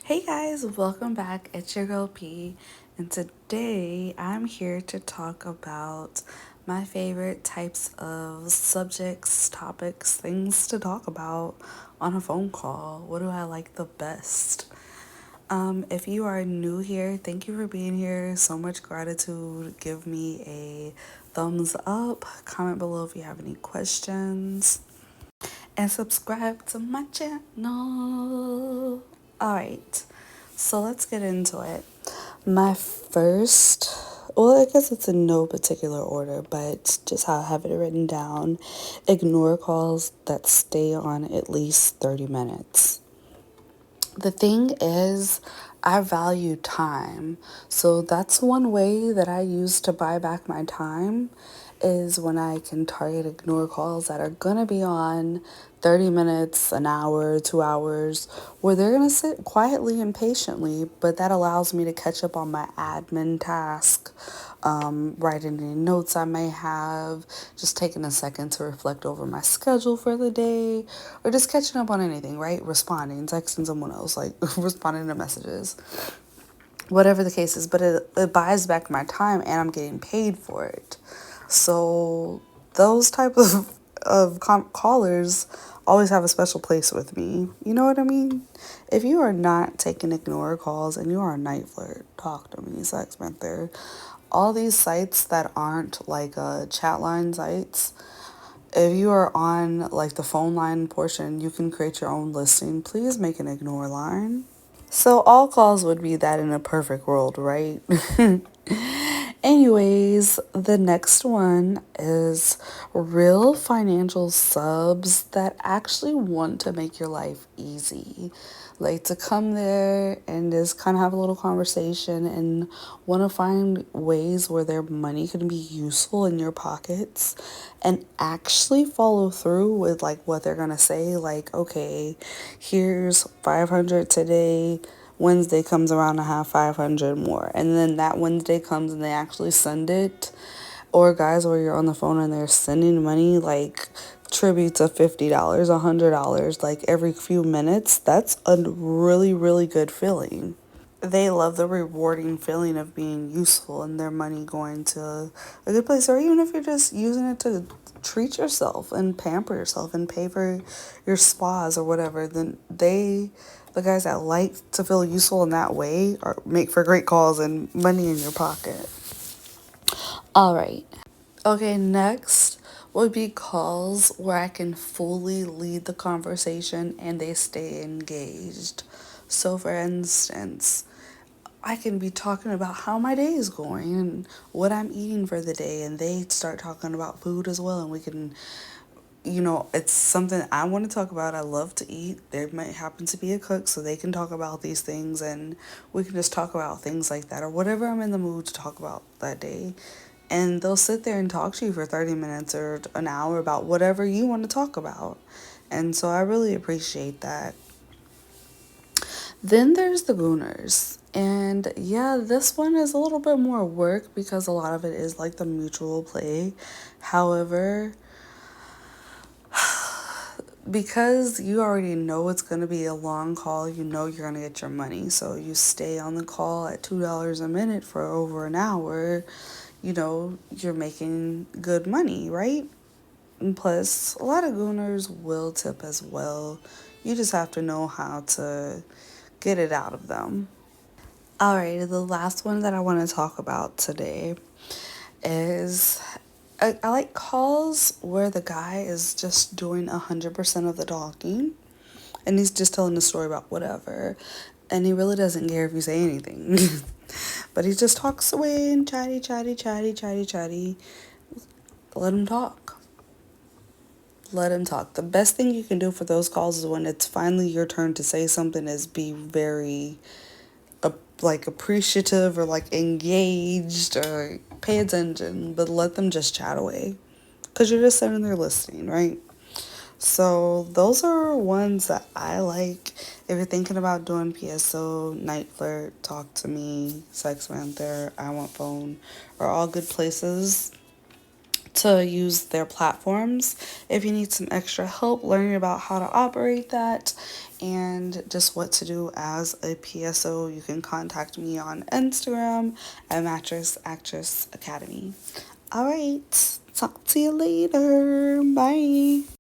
Hey guys, welcome back. It's your girl P, and today I'm here to talk about my favorite types of subjects, topics, things to talk about on a phone call. What do I like the best? If you are new here, thank you for being here. So much gratitude. Give me a thumbs up. Comment below if you have any questions. And subscribe to my channel. Alright, so let's get into it. My first, well, I guess it's in no particular order, but just how I have it written down, ignore calls that stay on at least 30 minutes. The thing is, I value time. So that's one way that I use to buy back my time is when I can target ignore calls that are going to be on 30 minutes, an hour, 2 hours, where they're going to sit quietly and patiently, but that allows me to catch up on my admin task, writing any notes I may have, just taking a second to reflect over my schedule for the day, or just catching up on anything, right? Responding, texting someone else, like responding to messages, whatever the case is. But it buys back my time and I'm getting paid for it. So those type of callers always have a special place with me. You know what I mean? If you are not taking ignore calls and you are a Niteflirt, TalktoMe, TextPanther, all these sites that aren't like chat line sites, if you are on like the phone line portion, you can create your own listing. Please make an ignore line. So all calls would be that in a perfect world, right? Anyways, the next one is real financial subs that actually want to make your life easy. Like to come there and just kind of have a little conversation and want to find ways where their money can be useful in your pockets and actually follow through with like what they're going to say. Like, okay, here's 500 today. Wednesday comes around, I have 500 more. And then that Wednesday comes and they actually send it. Or guys where you're on the phone and they're sending money like tributes of $50, $100, like every few minutes. That's a really, really good feeling. They love the rewarding feeling of being useful and their money going to a good place. Or even if you're just using it to treat yourself and pamper yourself and pay for your spas or whatever, then the guys that like to feel useful in that way, are make for great calls and money in your pocket. All right. Okay, next would be calls where I can fully lead the conversation and they stay engaged. So, for instance, I can be talking about how my day is going and what I'm eating for the day, and they start talking about food as well, and we can, it's something I want to talk about. I love to eat. There might happen to be a cook, so they can talk about these things, and we can just talk about things like that or whatever I'm in the mood to talk about that day. And they'll sit there and talk to you for 30 minutes or an hour about whatever you want to talk about. And so I really appreciate that. Then there's the Gooners. And yeah, this one is a little bit more work because a lot of it is like the mutual play. However, because you already know it's going to be a long call, you know you're going to get your money. So you stay on the call at $2 a minute for over an hour, you're making good money, right? And plus, a lot of Gooners will tip as well. You just have to know how to get it out of them. Alright, the last one that I want to talk about today is I like calls where the guy is just doing 100% of the talking and he's just telling the story about whatever. And he really doesn't care if you say anything. But he just talks away and chatty, chatty, chatty, chatty, chatty. Let him talk. Let him talk. The best thing you can do for those calls is when it's finally your turn to say something is be very like appreciative or like engaged or pay attention, but let them just chat away because you're just sitting there listening, right? So those are ones that I like. If you're thinking about doing PSO, Niteflirt, Talk to Me, TextPanther, Iwantphone are all good places to use their platforms. If you need some extra help learning about how to operate that and just what to do as a PSO, you can contact me on Instagram at Mattress Actress Academy. All right, talk to you later. Bye.